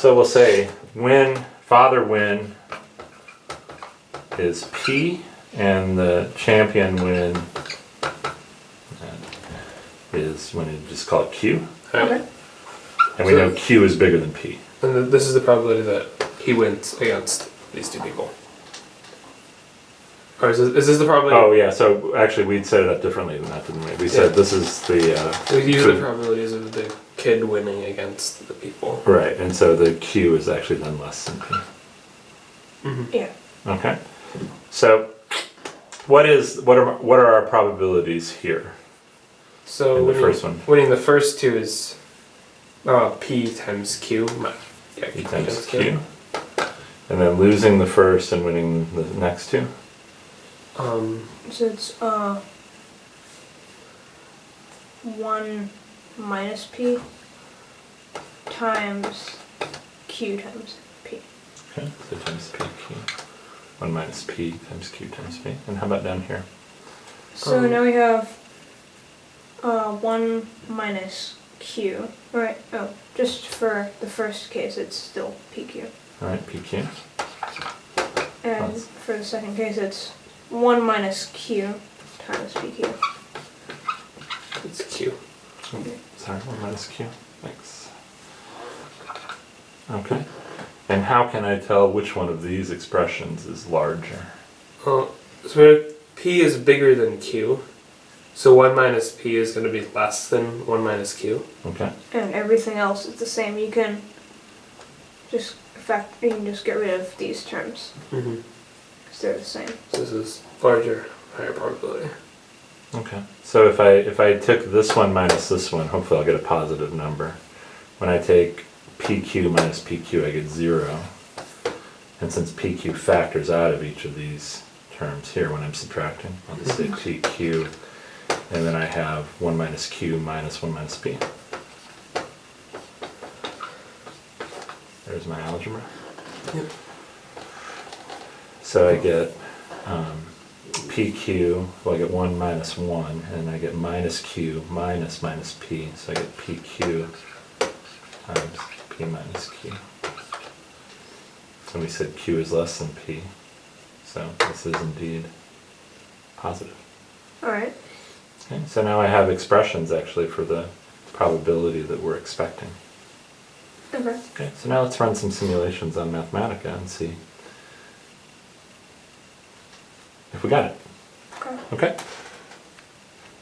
So we'll say father win is P, and the champion win is when you just call it Q. Okay. And we know Q is bigger than P. And this is the probability that he wins against these two people. Or is this the probability? Oh yeah, so actually we'd set it up differently than that, didn't we? We said this is the... These are the probabilities of the kid winning against the people. Right, and so the Q is actually then less than P. Mm-hmm. Yeah. Okay. So what are our probabilities here? So in the first one. Winning the first two is P times Q. Yeah, P times Q. And then losing the first and winning the next two? So it's 1 minus P times Q times P. Okay, so times P, Q. 1 minus P times Q times P. And how about down here? So now we have 1 minus Q. Right, oh, just for the first case it's still PQ. Alright, PQ. And for the second case it's 1 minus Q times PQ. It's Q. Okay. Sorry, 1 minus Q. Thanks. Okay. And how can I tell which one of these expressions is larger? So P is bigger than Q. So 1 minus P is going to be less than 1 minus Q. Okay. And everything else is the same. You can just get rid of these terms. Mm-hmm. Because they're the same. So this is larger, higher probability. Okay. So if I took this one minus this one, hopefully I'll get a positive number. When I take PQ minus PQ, I get 0. And since PQ factors out of each of these terms here when I'm subtracting, I'll just say PQ, and then I have 1 minus Q minus 1 minus P. There's my algebra. Yep. So I get PQ, well I get 1 minus 1, and I get minus Q minus minus P, so I get PQ times P minus Q. And we said Q is less than P, so this is indeed positive. Alright. Okay, so now I have expressions actually for the probability that we're expecting. Okay. Okay, so now let's run some simulations on Mathematica and see if we got it. Okay. Okay?